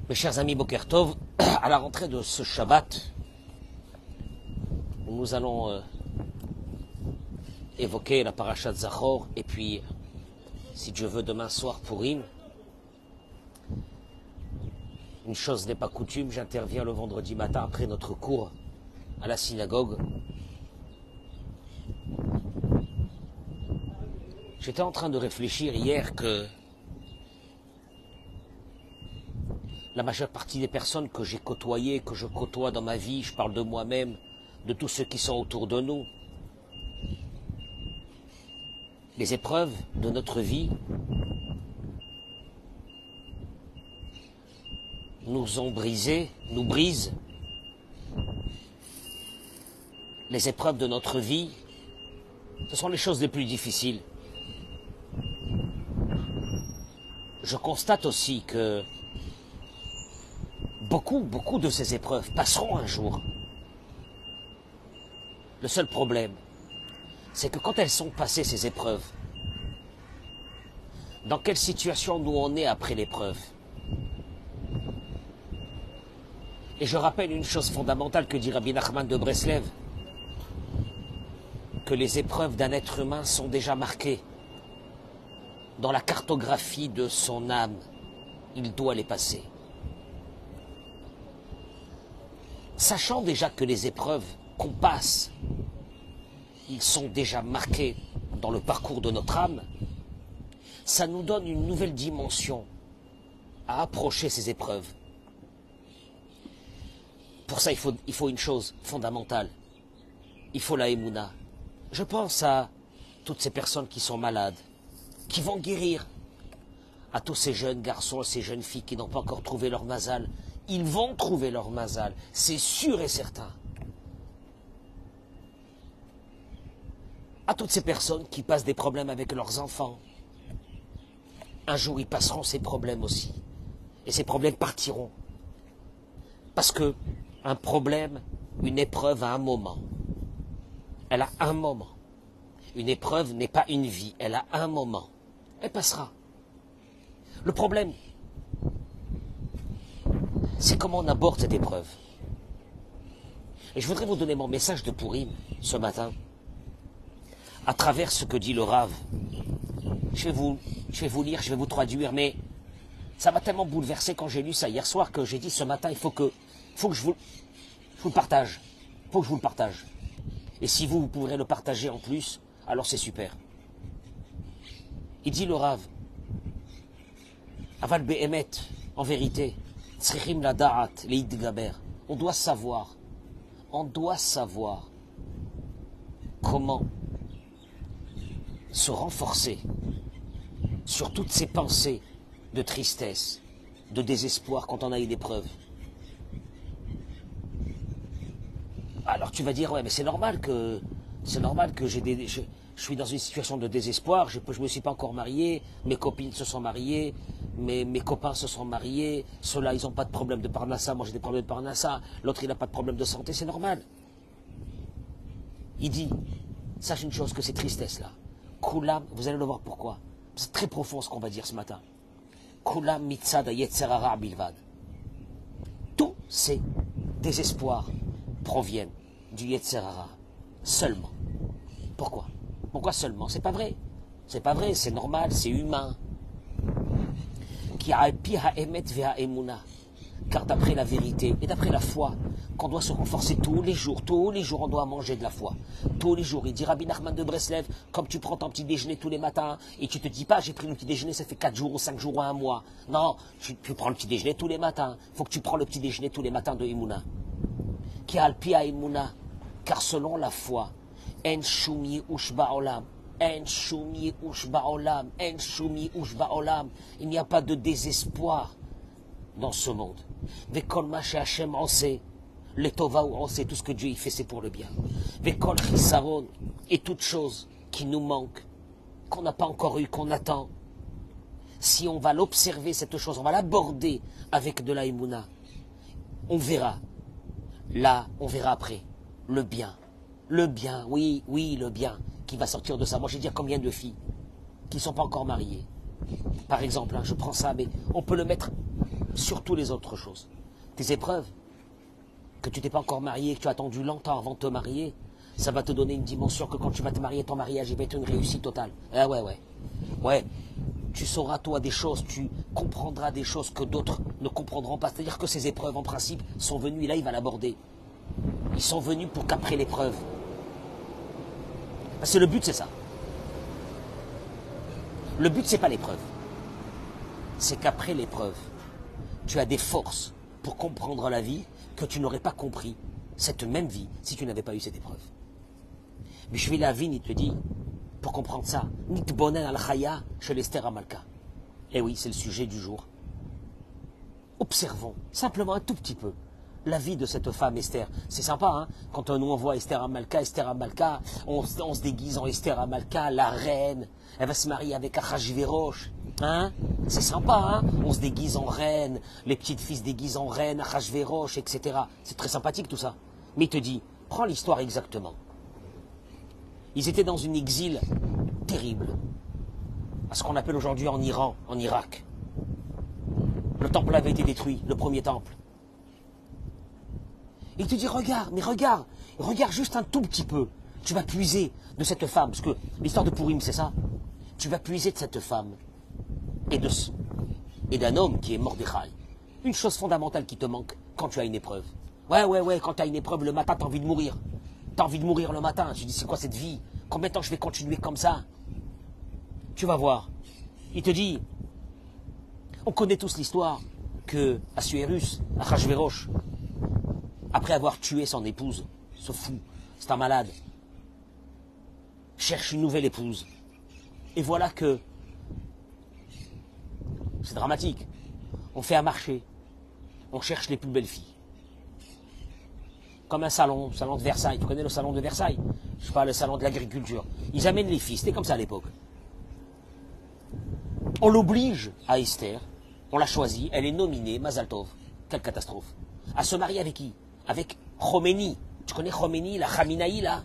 Mes chers amis Boker Tov, à la rentrée de ce Shabbat, nous allons évoquer la paracha de Zachor, et puis, si Dieu veut, demain soir, Purim. Une chose n'est pas coutume, j'interviens le vendredi matin après notre cours à la synagogue. J'étais en train de réfléchir hier que la majeure partie des personnes que j'ai côtoyées, que je côtoie dans ma vie, je parle de moi-même, de tous ceux qui sont autour de nous, les épreuves de notre vie nous ont brisés, nous brisent. Les épreuves de notre vie, ce sont les choses les plus difficiles. Je constate aussi que beaucoup de ces épreuves passeront un jour. Le seul problème, c'est que quand elles sont passées, ces épreuves, dans quelle situation nous on est après l'épreuve? Et je rappelle une chose fondamentale que dit Rabbi Nachman de Breslev, que les épreuves d'un être humain sont déjà marquées dans la cartographie de son âme. Il doit les passer. Sachant déjà que les épreuves qu'on passe, ils sont déjà marqués dans le parcours de notre âme, ça nous donne une nouvelle dimension à approcher ces épreuves. Pour ça, il faut une chose fondamentale. Il faut la Emouna. Je pense à toutes ces personnes qui sont malades, qui vont guérir, à tous ces jeunes garçons, ces jeunes filles qui n'ont pas encore trouvé leur mazal. Ils vont trouver leur mazal, c'est sûr et certain. À toutes ces personnes qui passent des problèmes avec leurs enfants, un jour ils passeront ces problèmes aussi. Et ces problèmes partiront. Parce que un problème, une épreuve a un moment. Elle a un moment. Une épreuve n'est pas une vie, elle a un moment. Elle passera. Le problème, c'est comment on aborde cette épreuve. Et je voudrais vous donner mon message de Purim ce matin, à travers ce que dit le Rav. Je vais vous lire, je vais vous traduire, mais ça m'a tellement bouleversé quand j'ai lu ça hier soir que j'ai dit ce matin, il faut que je vous le partage. Il faut que je vous le partage. Et si vous pourrez le partager en plus, alors c'est super. Il dit le Rav, Aval Be'emet, en vérité, Tzrichim la Da'at, Leid Gaber. On doit savoir comment se renforcer sur toutes ces pensées de tristesse, de désespoir quand on a une épreuve. Alors tu vas dire, ouais, mais c'est normal que je suis dans une situation de désespoir, je me suis pas encore marié, mes copines se sont mariées, mes copains se sont mariés, ceux-là ils n'ont pas de problème de parnassa, moi j'ai des problèmes de parnassa, l'autre il n'a pas de problème de santé, c'est normal. Il dit, sache une chose, que ces tristesses-là, Kulam, vous allez le voir pourquoi, c'est très profond ce qu'on va dire ce matin, Kulam mitzad yetzer hara bilvad. Tous ces désespoirs proviennent du yetzer hara, seulement. Pourquoi? Pourquoi seulement? C'est pas vrai. C'est pas vrai, c'est normal, c'est humain. Car d'après la vérité et d'après la foi, qu'on doit se renforcer tous les jours on doit manger de la foi. Tous les jours, il dit Rabbi Nachman de Breslev, comme tu prends ton petit déjeuner tous les matins, et tu te dis pas, j'ai pris le petit déjeuner, ça fait 4 jours ou 5 jours ou 1 mois. Non, tu prends le petit déjeuner tous les matins. Il faut que tu prends le petit déjeuner tous les matins de Emouna. Qui alpia Emouna, car selon la foi, en shumi ush ba'olam, en shumi ush ba'olam, en shumi ush ba'olam, il n'y a pas de désespoir dans ce monde. Vekol ma she'Hashem anseh, le tova ou anseh, tout ce que Dieu y fait, c'est pour le bien. Vekol chisaron, et toute chose qui nous manque, qu'on n'a pas encore eu, qu'on attend. Si on va l'observer, cette chose, on va l'aborder avec de la Emouna, on verra. Là, on verra après, le bien, oui, le bien qui va sortir de ça. Moi, je vais dire combien de filles qui ne sont pas encore mariées. Par exemple, hein, je prends ça, mais on peut le mettre surtout les autres choses. Tes épreuves, que tu t'es pas encore marié, que tu as attendu longtemps avant de te marier, ça va te donner une dimension que quand tu vas te marier, ton mariage il va être une réussite totale. Ah ouais, ouais. Ouais, tu sauras toi des choses, tu comprendras des choses que d'autres ne comprendront pas. C'est-à-dire que ces épreuves, en principe, sont venues, et là il va l'aborder. Ils sont venus pour qu'après l'épreuve. Parce que le but c'est ça. Le but c'est pas l'épreuve. C'est qu'après l'épreuve, tu as des forces pour comprendre la vie que tu n'aurais pas compris cette même vie si tu n'avais pas eu cette épreuve. Mais je vais la vie, il te dit, pour comprendre ça, Nitbonen al-Chaya chez l'Esther Amalka. Eh oui, c'est le sujet du jour. Observons, simplement un tout petit peu, la vie de cette femme Esther. C'est sympa, hein, quand nous on voit Esther Amalka, on se déguise en Esther Amalka, la reine, elle va se marier avec Achashverosh. Hein, c'est sympa, hein, on se déguise en reine, les petites filles se déguisent en reine, Achashverosh, etc. C'est très sympathique tout ça. Mais il te dit, prends l'histoire exactement. Ils étaient dans une exil terrible, à ce qu'on appelle aujourd'hui en Iran, en Irak. Le temple avait été détruit, le premier temple. Il te dit, regarde, mais regarde juste un tout petit peu. Tu vas puiser de cette femme, parce que l'histoire de Pourim, c'est ça. Tu vas puiser de cette femme et d'un homme qui est Mordechai. Une chose fondamentale qui te manque quand tu as une épreuve. Ouais, quand tu as une épreuve le matin, tu as envie de mourir. Tu as envie de mourir le matin. Tu dis, c'est quoi cette vie? Combien de temps je vais continuer comme ça? Tu vas voir. Il te dit, on connaît tous l'histoire que Assuérus, Achashverosh, après avoir tué son épouse, ce fou, c'est un malade, cherche une nouvelle épouse. Et voilà que, c'est dramatique, on fait un marché, on cherche les plus belles filles. Comme un salon de Versailles, tu connais le salon de Versailles? Je sais pas, le salon de l'agriculture. Ils amènent les filles, c'était comme ça à l'époque. On l'oblige à Esther, on l'a choisie, elle est nominée, Mazal Tov, quelle catastrophe, à se marier avec qui? Avec Khomeini. Tu connais Khomeini, la Khamenei là?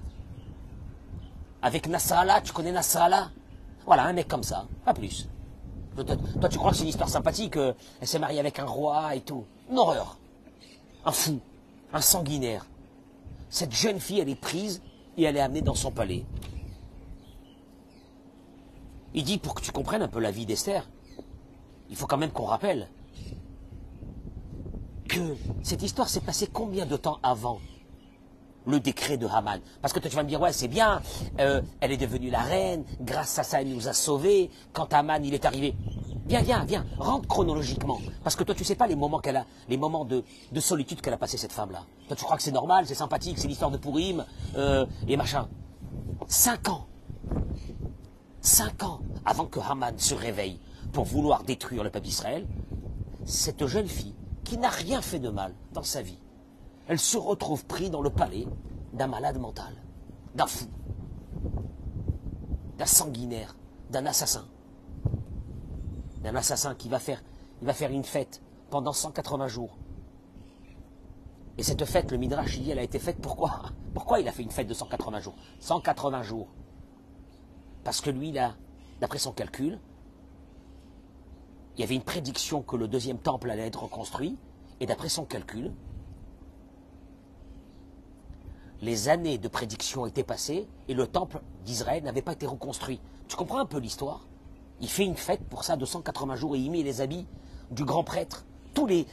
Avec Nasrallah, tu connais Nasrallah? Voilà, un mec comme ça, pas plus. Toi, tu crois que c'est une histoire sympathique, elle s'est mariée avec un roi et tout. Une horreur. Un fou, un sanguinaire. Cette jeune fille, elle est prise et elle est amenée dans son palais. Il dit, pour que tu comprennes un peu la vie d'Esther, il faut quand même qu'on rappelle que cette histoire s'est passée combien de temps avant le décret de Haman? Parce que toi tu vas me dire, ouais c'est bien, elle est devenue la reine, grâce à ça elle nous a sauvés, quand Haman il est arrivé. Viens, rentre chronologiquement. Parce que toi tu sais pas les moments qu'elle a, les moments de solitude qu'elle a passé cette femme-là. Toi tu crois que c'est normal, c'est sympathique, c'est l'histoire de Pourim, et machin. 5 ans. 5 ans avant que Haman se réveille pour vouloir détruire le peuple d'Israël, cette jeune fille, qui n'a rien fait de mal dans sa vie, elle se retrouve prise dans le palais d'un malade mental, d'un fou, d'un sanguinaire, d'un assassin qui va faire une fête pendant 180 jours. Et cette fête, le Midrash dit, elle a été faite pourquoi? Pourquoi il a fait une fête de 180 jours? 180 jours. Parce que lui, là, d'après son calcul, il y avait une prédiction que le deuxième temple allait être reconstruit, et d'après son calcul, les années de prédiction étaient passées, et le temple d'Israël n'avait pas été reconstruit. Tu comprends un peu l'histoire? Il fait une fête pour ça de 180 jours, et il met les habits du grand prêtre, tous les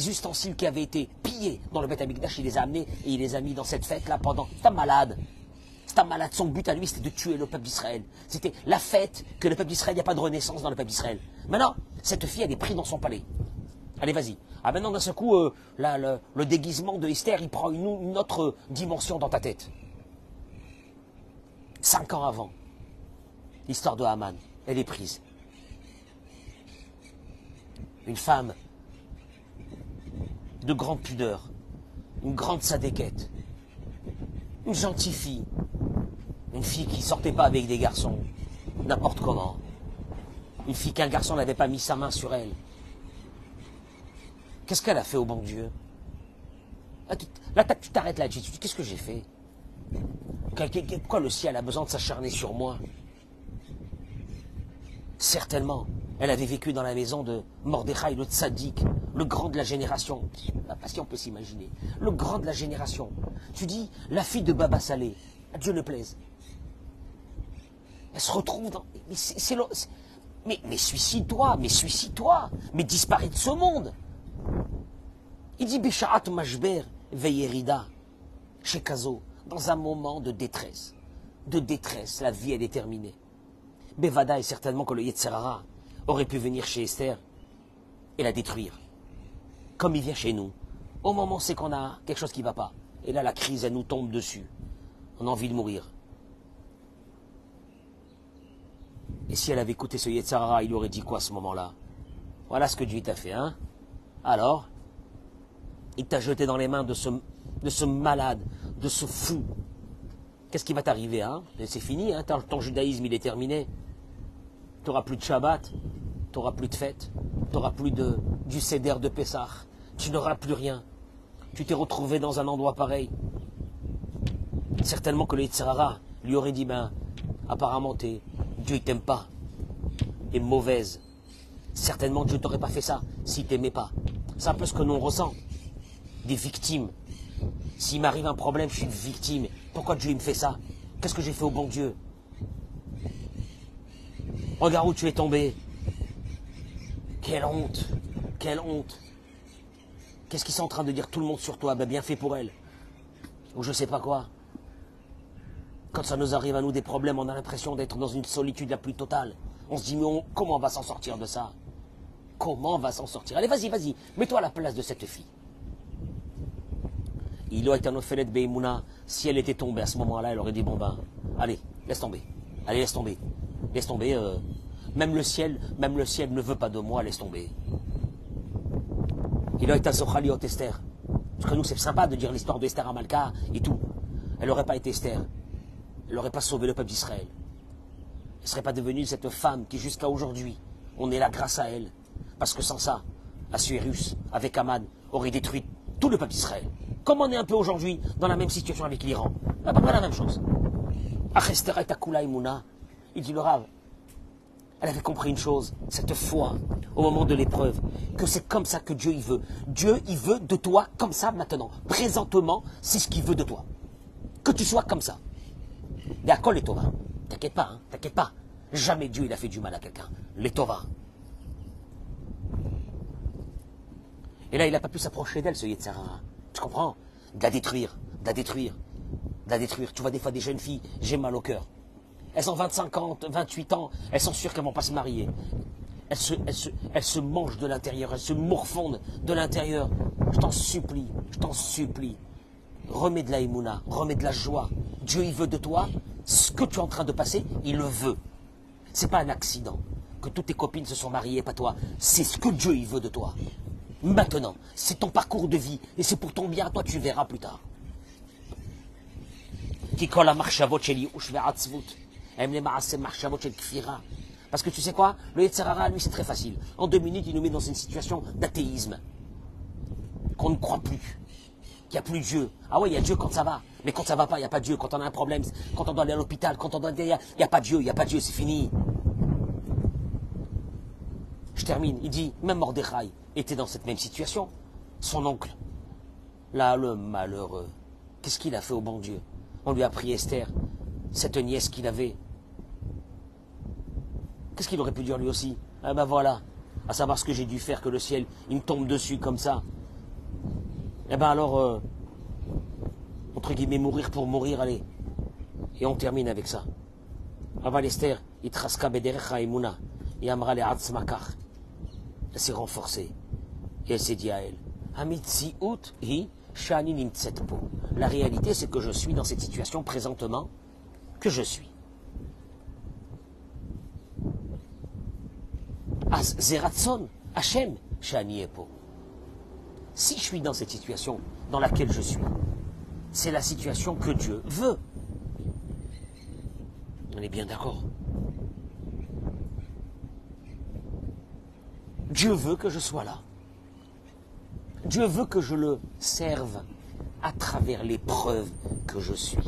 ustensiles qui avaient été pillés dans le Beth Amikdash, il les a amenés, et il les a mis dans cette fête-là pendant... C'est un malade. C'est un malade. Son but à lui, c'était de tuer le peuple d'Israël. C'était la fête que le peuple d'Israël, il n'y a pas de renaissance dans le peuple d'Israël. Maintenant, cette fille, elle est prise dans son palais. Allez, vas-y. Ah, maintenant, d'un seul coup, le déguisement de Esther, il prend une autre dimension dans ta tête. 5 ans avant, l'histoire de Haman, elle est prise. Une femme de grande pudeur, une grande sadéquette, une gentille fille, une fille qui ne sortait pas avec des garçons, n'importe comment, une fille qu'un garçon n'avait pas mis sa main sur elle. Qu'est-ce qu'elle a fait au bon Dieu? Là, tu t'arrêtes là, tu te dis, qu'est-ce que j'ai fait? Pourquoi le ciel a besoin de s'acharner sur moi? Certainement, elle avait vécu dans la maison de Mordechai, le tzaddik, le grand de la génération. Je ne sais pas si on peut s'imaginer. Le grand de la génération. Tu dis, la fille de Baba Salé, à Dieu ne plaise. Elle se retrouve dans... Mais suicide-toi, mais disparais de ce monde. Il dit, Bécharat Mashber Veyerida, chez Kazo, dans un moment de détresse. De détresse, la vie, elle est terminée. Bevada est certainement que le Yetzerara aurait pu venir chez Esther et la détruire. Comme il vient chez nous. Au moment où c'est qu'on a quelque chose qui ne va pas. Et là, la crise, elle nous tombe dessus. On a envie de mourir. Et si elle avait écouté ce Yetzerara, il aurait dit quoi à ce moment-là? Voilà ce que Dieu t'a fait, hein? Alors, il t'a jeté dans les mains de ce malade, de ce fou. Qu'est-ce qui va t'arriver, hein? C'est fini, hein? Ton judaïsme, il est terminé. Tu n'auras plus de Shabbat, tu n'auras plus de fête, tu n'auras plus du Seder de Pessah, tu n'auras plus rien. Tu t'es retrouvé dans un endroit pareil. Certainement que le Yetzirara lui aurait dit, ben, apparemment, Dieu ne t'aime pas, t'es mauvaise. Certainement Dieu ne t'aurait pas fait ça s'il ne t'aimait pas. C'est un peu ce que nous on ressent, des victimes. S'il m'arrive un problème, je suis une victime. Pourquoi Dieu il me fait ça? Qu'est-ce que j'ai fait au bon Dieu? Regarde où tu es tombé. Quelle honte. Quelle honte. Qu'est-ce qu'ils sont en train de dire tout le monde sur toi? Ben, bien fait pour elle. Ou je sais pas quoi. Quand ça nous arrive à nous des problèmes, on a l'impression d'être dans une solitude la plus totale. On se dit, mais comment on va s'en sortir de ça? Comment on va s'en sortir? Allez, vas-y, mets-toi à la place de cette fille. Il aurait été un Ophélet Beimouna. Si elle était tombée à ce moment-là, elle aurait dit, bon ben, allez, laisse tomber. Allez, laisse tomber. Laisse tomber. Même le ciel ne veut pas de moi, laisse tomber. Il aurait été un Sochaliot Esther. Parce que nous, c'est sympa de dire l'histoire d'Esther Amalka et tout. Elle n'aurait pas été Esther. Elle n'aurait pas sauvé le peuple d'Israël. Elle ne serait pas devenue cette femme qui, jusqu'à aujourd'hui, on est là grâce à elle. Parce que sans ça, Assuérus, avec Aman, aurait détruit tout le peuple d'Israël. Comme on est un peu aujourd'hui dans la même situation avec l'Iran. À peu près la même chose. Achester et Akula Imuna, il dit le Rav, elle avait compris une chose, cette foi, au moment de l'épreuve, que c'est comme ça que Dieu il veut. Dieu, il veut de toi comme ça maintenant. Présentement, c'est ce qu'il veut de toi. Que tu sois comme ça. Mais à quoi les Tova? T'inquiète pas, hein, t'inquiète pas. Jamais Dieu il a fait du mal à quelqu'un. Les Tova. Et là, il n'a pas pu s'approcher d'elle, ce Yetzirah. Tu comprends? De la détruire. Tu vois des fois des jeunes filles, j'ai mal au cœur. Elles ont 25 ans, 28 ans, elles sont sûres qu'elles ne vont pas se marier. Elles se mangent de l'intérieur, elles se morfondent de l'intérieur. Je t'en supplie. Remets de la émouna, remets de la joie. Dieu, il veut de toi ce que tu es en train de passer, il le veut. Ce n'est pas un accident que toutes tes copines se sont mariées, pas toi. C'est ce que Dieu, il veut de toi. Maintenant, c'est ton parcours de vie et c'est pour ton bien, toi tu verras plus tard. Parce que tu sais quoi? Le Yetzirara, lui, c'est très facile. En 2 minutes, il nous met dans une situation d'athéisme. Qu'on ne croit plus. Qu'il n'y a plus Dieu. Ah oui, il y a Dieu quand ça va. Mais quand ça va pas, il n'y a pas Dieu. Quand on a un problème, quand on doit aller à l'hôpital, quand on doit... Il n'y a pas Dieu, c'est fini. Je termine. Il dit, même Mordechai était dans cette même situation. Son oncle, là, le malheureux, qu'est-ce qu'il a fait au bon Dieu? On lui a pris Esther, cette nièce qu'il avait. Qu'est-ce qu'il aurait pu dire lui aussi? Ah ben voilà, à savoir ce que j'ai dû faire, que le ciel, il me tombe dessus comme ça. Eh ben alors, entre guillemets, mourir pour mourir, allez. Et on termine avec ça. Aval Esther, itraska bederecha emuna, et amra le atzmakach. Elle s'est renforcée. Et elle s'est dit à elle, Hamitziut hi shani nimtset po. La réalité, c'est que je suis dans cette situation présentement que je suis. As zeratson Hashem shani epo. Si je suis dans cette situation dans laquelle je suis, c'est la situation que Dieu veut. On est bien d'accord. Dieu veut que je sois là. Dieu veut que je le serve à travers l'épreuve que je suis.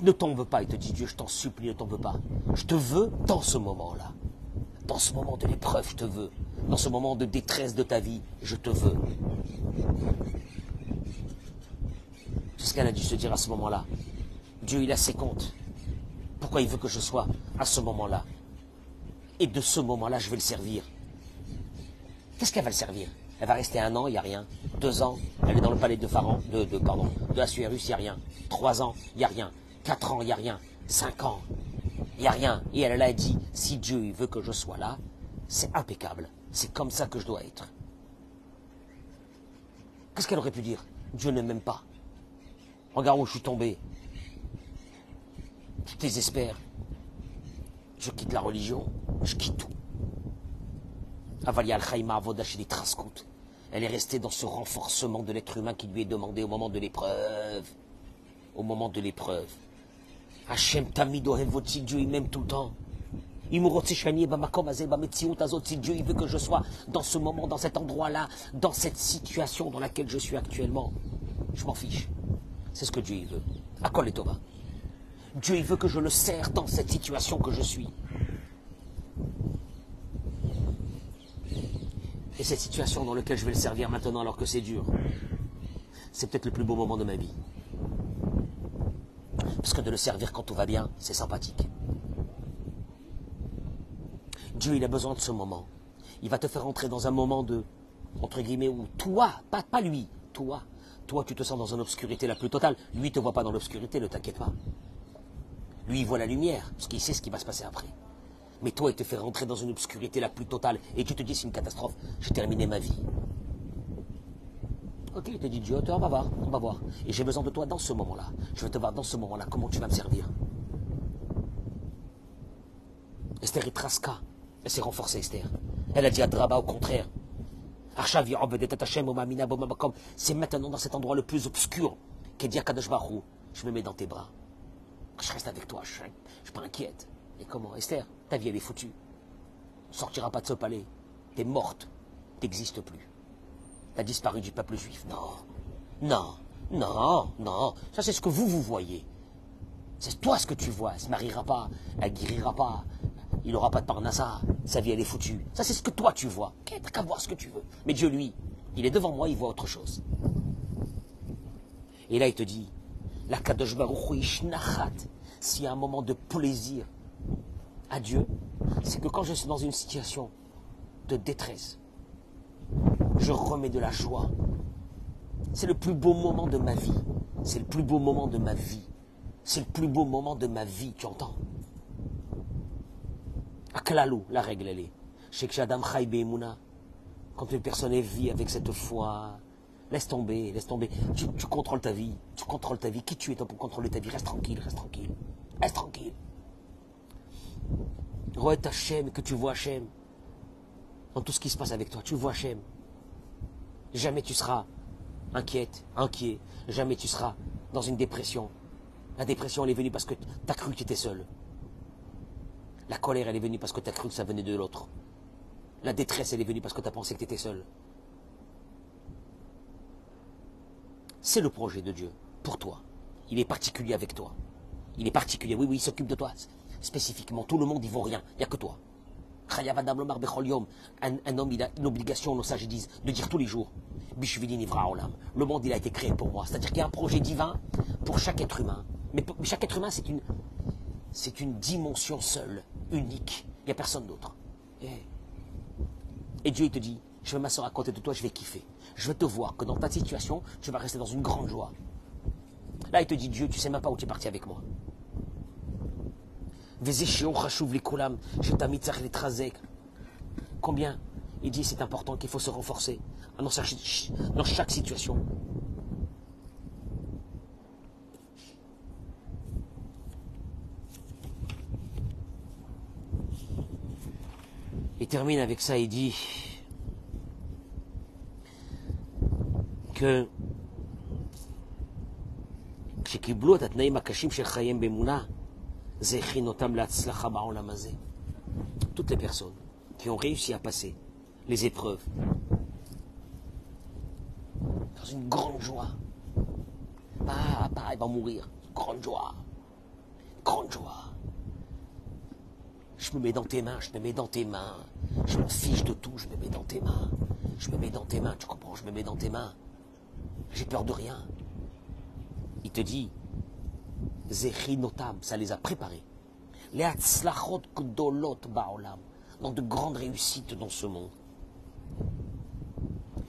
Ne t'en veux pas, il te dit Dieu, je t'en supplie, ne t'en veux pas. Je te veux dans ce moment-là. Dans ce moment de l'épreuve, je te veux. Dans ce moment de détresse de ta vie, je te veux. C'est ce qu'elle a dû se dire à ce moment-là. Dieu, il a ses comptes. Pourquoi il veut que je sois à ce moment-là? Et de ce moment-là, je vais le servir. Qu'est-ce qu'elle va le servir? Elle va rester 1 an, il n'y a rien. 2 ans, elle est dans le palais de Pharaon, de Assuérus, il n'y a rien. 3 ans, il n'y a rien. 4 ans, il n'y a rien. 5 ans, il n'y a rien. Et elle a dit, si Dieu il veut que je sois là, c'est impeccable. C'est comme ça que je dois être. Qu'est-ce qu'elle aurait pu dire? Dieu ne m'aime pas. Regarde où je suis tombé. Je désespère. Je quitte la religion. Je quitte tout. Avalia al-Khaïma Avodashi Traskout. Elle est restée dans ce renforcement de l'être humain qui lui est demandé au moment de l'épreuve. Au moment de l'épreuve. Hachem Tamido Hevoti, Dieu il m'aime tout le temps. Si Dieu il veut que je sois dans ce moment, dans cet endroit-là, dans cette situation dans laquelle je suis actuellement, je m'en fiche. C'est ce que Dieu il veut. Akol et Tova. Dieu il veut que je le sers dans cette situation que je suis. Et cette situation dans laquelle je vais le servir maintenant alors que c'est dur, c'est peut-être le plus beau moment de ma vie. Parce que de le servir quand tout va bien, c'est sympathique. Dieu, il a besoin de ce moment. Il va te faire entrer dans un moment de, entre guillemets, où toi, pas lui, toi, tu te sens dans une obscurité la plus totale. Lui, il ne te voit pas dans l'obscurité, ne t'inquiète pas. Lui, il voit la lumière, parce qu'il sait ce qui va se passer après. Mais toi, il te fait rentrer dans une obscurité la plus totale. Et tu te dis, c'est une catastrophe, j'ai terminé ma vie. Ok, il te dit, Dieu, on va voir. Et j'ai besoin de toi dans ce moment-là. Je veux te voir dans ce moment-là, comment tu vas me servir. Esther est Traska. Elle s'est renforcée, Esther. Elle a dit à Draba au contraire. C'est maintenant dans cet endroit le plus obscur qu'elle dit à Kadosh Baruch Hu, je me mets dans tes bras. Je reste avec toi, je ne suis pas inquiète. Et comment, Esther, ta vie elle est foutue. Tu ne sortiras pas de ce palais. Tu es morte. Tu n'existes plus. Tu as disparu du peuple juif. Non. Ça c'est ce que vous voyez. C'est toi ce que tu vois. Elle ne se mariera pas, elle ne guérira pas. Il n'aura pas de parnassa, sa vie elle est foutue. Ça c'est ce que toi tu vois. T'as qu'à voir ce que tu veux. Mais Dieu lui, il est devant moi, il voit autre chose. Et là il te dit, la Kadosh Baruch Hu Ishnachat, s'il y a un moment de plaisir à Dieu, c'est que quand je suis dans une situation de détresse, je remets de la joie. C'est le plus beau moment de ma vie. C'est le plus beau moment de ma vie. C'est le plus beau moment de ma vie, tu entends? Aklalou, la règle elle est. Sheikh Shadam Chai Be'emuna. Quand une personne vit avec cette foi, laisse tomber. Tu contrôles ta vie. Qui tu es toi pour contrôler ta vie? Reste tranquille. Reste Hachem, que tu vois Hachem. Dans tout ce qui se passe avec toi, tu vois Hachem. Jamais tu seras inquiet. Jamais tu seras dans une dépression. La dépression, elle est venue parce que tu as cru que tu étais seul. La colère, elle est venue parce que tu as cru que ça venait de l'autre. La détresse, elle est venue parce que tu as pensé que tu étais seul. C'est le projet de Dieu pour toi. Il est particulier avec toi. Il est particulier. Oui, il s'occupe de toi. Spécifiquement, tout le monde, il vaut rien. Il n'y a que toi. Un homme, il a une obligation, nos sages disent, de dire tous les jours, le monde, il a été créé pour moi. C'est-à-dire qu'il y a un projet divin pour chaque être humain. Mais chaque être humain, c'est une dimension seule, unique. Il n'y a personne d'autre. Et Dieu, il te dit, je vais m'asseoir à côté de toi, je vais kiffer. Je vais te voir que dans ta situation, tu vas rester dans une grande joie. Là, il te dit, Dieu, tu ne sais même pas où tu es parti avec moi. Combien? Il dit, c'est important qu'il faut se renforcer dans chaque situation. Il termine avec ça, il dit que toutes les personnes qui ont réussi à passer les épreuves dans une grande joie, il va mourir, grande joie, grande joie. Je me mets dans tes mains, je me mets dans tes mains. Je m'en fiche de tout, je me mets dans tes mains. Je me mets dans tes mains, tu comprends, je me mets dans tes mains. J'ai peur de rien. Il te dit, Zechinotam, ça les a préparés. Les Hatzlachot Gdolot Ba'olam, dans de grandes réussites dans ce monde.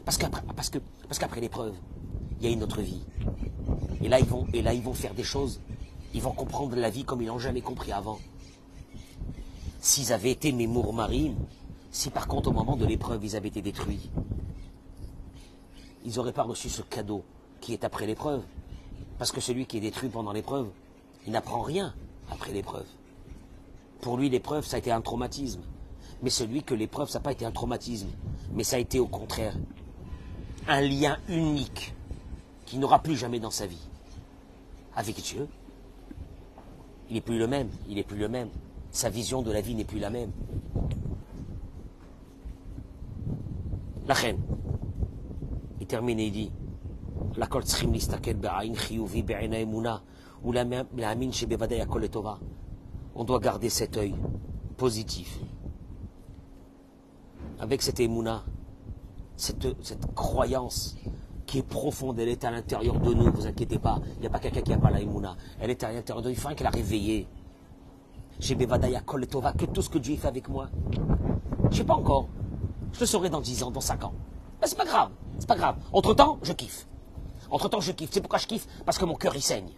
Parce qu'après l'épreuve, il y a une autre vie. Et là, ils vont faire des choses. Ils vont comprendre la vie comme ils n'ont jamais compris avant. S'ils avaient été mes mourmarim, si par contre au moment de l'épreuve ils avaient été détruits, ils n'auraient pas reçu ce cadeau qui est après l'épreuve. Parce que celui qui est détruit pendant l'épreuve, il n'apprend rien après l'épreuve. Pour lui, l'épreuve, ça a été un traumatisme. Mais celui que l'épreuve, ça n'a pas été un traumatisme. Mais ça a été au contraire un lien unique qu'il n'aura plus jamais dans sa vie. Avec Dieu, il n'est plus le même. Il n'est plus le même. Sa vision de la vie n'est plus la même. La reine, il termine et il dit, la kol tzchim listakel be'ayin chiyuvi be'ina emuna ou l'amin shebevadei hakol letova. On doit garder cet œil positif. Avec cette émouna, cette croyance qui est profonde, elle est à l'intérieur de nous, ne vous inquiétez pas, il n'y a pas quelqu'un qui n'a pas la émouna. Elle est à l'intérieur de nous, il faut qu'elle a réveillé. Shebevadei hakol letova, que tout ce que Dieu fait avec moi. Je ne sais pas encore. Je le saurai dans 10 ans, dans 5 ans. Mais c'est pas grave, c'est pas grave. Entre-temps, je kiffe. Entre-temps, je kiffe. C'est pourquoi je kiffe? Parce que mon cœur, il saigne.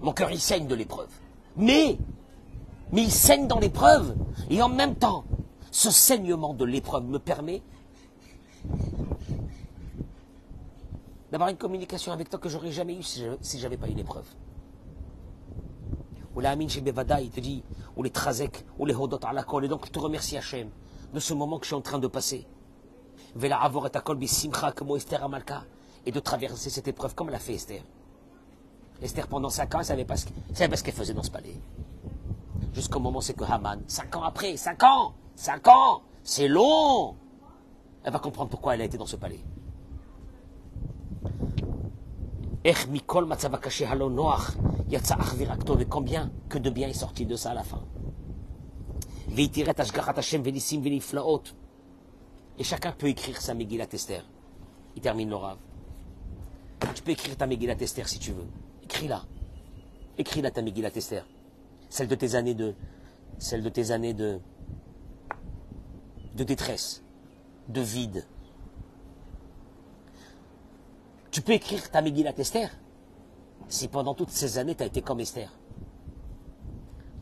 Mon cœur, il saigne de l'épreuve. Mais il saigne dans l'épreuve. Et en même temps, ce saignement de l'épreuve me permet d'avoir une communication avec toi que j'aurais jamais eue si j'avais pas eu l'épreuve. Ou la amin chez Bevada, il te dit, ou les trazek, ou les hodot à la kol. Et donc, je te remercie, Hachem, de ce moment que je suis en train de passer. Vela avor et akol bisimcha, comme Esther Amalka. Et de traverser cette épreuve comme l'a fait Esther. Esther, pendant 5 ans, elle ne savait pas ce qu'elle faisait dans ce palais. Jusqu'au moment, c'est que Haman, 5 ans après, 5 ans, c'est long. Elle va comprendre pourquoi elle a été dans ce palais. Et combien que de bien est sorti de ça à la fin. Et chacun peut écrire sa Megillat Esther. Il termine le Rav. Tu peux écrire ta Megillat Esther si tu veux. Écris-la. Écris-la ta Megillat Esther. Celle de tes années de détresse, de vide. Tu peux écrire ta Megillat Esther si pendant toutes ces années tu as été comme Esther.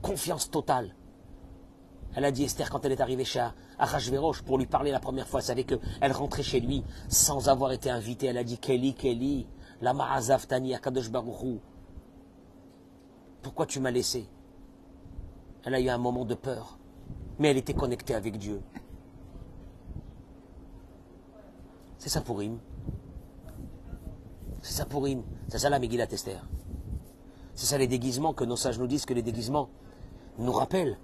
Confiance totale. Elle a dit Esther quand elle est arrivée chez Achashverosh pour lui parler la première fois, elle savait qu'elle rentrait chez lui sans avoir été invitée. Elle a dit Keli, Keli, lama azaftani akadosh baruch hu. Pourquoi tu m'as laissé? Elle a eu un moment de peur, mais elle était connectée avec Dieu. C'est ça pour Purim. C'est ça pour Purim. C'est ça la Megillat Esther. C'est ça les déguisements que nos sages nous disent que les déguisements nous rappellent.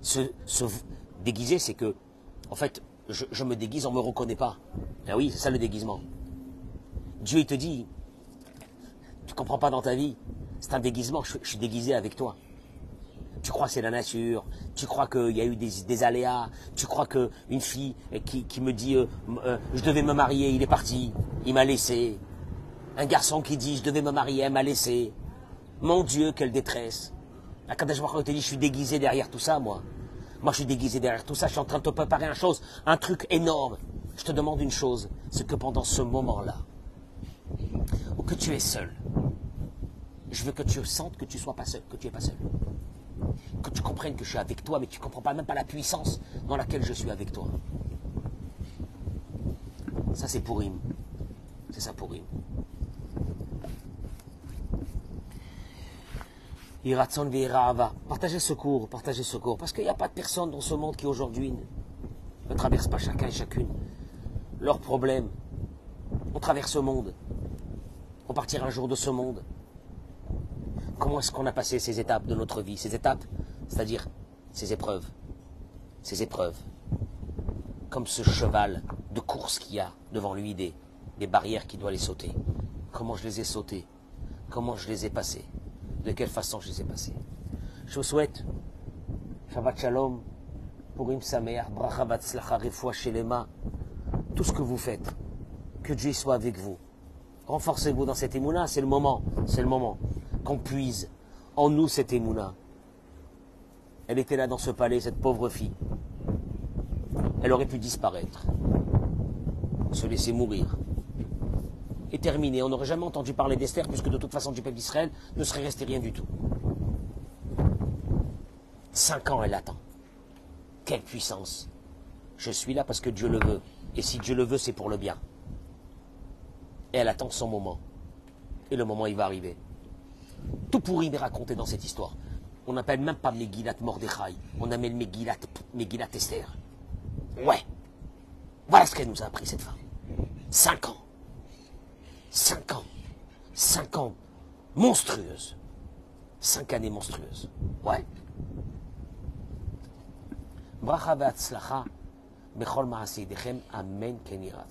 Se déguiser, c'est que, en fait, je me déguise, on ne me reconnaît pas. Ah oui, c'est ça le déguisement. Dieu, il te dit, tu ne comprends pas dans ta vie, c'est un déguisement, je suis déguisé avec toi. Tu crois que c'est la nature, tu crois qu'il y a eu des aléas, tu crois qu'une fille qui me dit, je devais me marier, il est parti, il m'a laissé. Un garçon qui dit, je devais me marier, elle m'a laissé. Mon Dieu, quelle détresse. Akadosh Baruch Hu te dit, je suis déguisé derrière tout ça, moi. Moi, je suis déguisé derrière tout ça, je suis en train de te préparer un truc énorme. Je te demande une chose, c'est que pendant ce moment-là, où que tu es seul, je veux que tu sentes que tu sois pas seul, que tu n'es pas seul. Que tu comprennes que je suis avec toi, mais tu ne comprends pas même pas la puissance dans laquelle je suis avec toi. Ça, c'est Purim. C'est ça, Purim. Iratson ve'ira'ava. Partagez secours, parce qu'il n'y a pas de personne dans ce monde qui aujourd'hui ne traverse pas chacun et chacune leurs problèmes. On traverse ce monde. On partira un jour de ce monde. Comment est-ce qu'on a passé ces étapes de notre vie? Ces étapes, c'est-à-dire ces épreuves. Ces épreuves. Comme ce cheval de course qu'il y a devant lui, des barrières qu'il doit les sauter. Comment je les ai sautées? Comment je les ai passées? de quelle façon je les ai passés. Je vous souhaite Shabbat Shalom, Purim Sameach, Bracha Vatzlacha, Refoua Shelema, tout ce que vous faites, que Dieu soit avec vous. Renforcez-vous dans cette émouna, c'est le moment qu'on puise en nous cette émouna. Elle était là dans ce palais, cette pauvre fille. Elle aurait pu disparaître, se laisser mourir. Et terminer. On n'aurait jamais entendu parler d'Esther, puisque de toute façon du peuple d'Israël ne serait resté rien du tout. 5 ans, elle attend. Quelle puissance! Je suis là parce que Dieu le veut. Et si Dieu le veut, c'est pour le bien. Et elle attend son moment. Et le moment, il va arriver. Tout pourri est raconté dans cette histoire. On n'appelle même pas Megillat Mordechai. On appelle Megillat Esther. Ouais. Voilà ce qu'elle nous a appris, cette femme. 5 ans. 5 ans. 5 ans. Monstrueuses. 5 années monstrueuses. Ouais. Bracha v'atzlacha bechol ma'aseidechem. Amen ken yirav.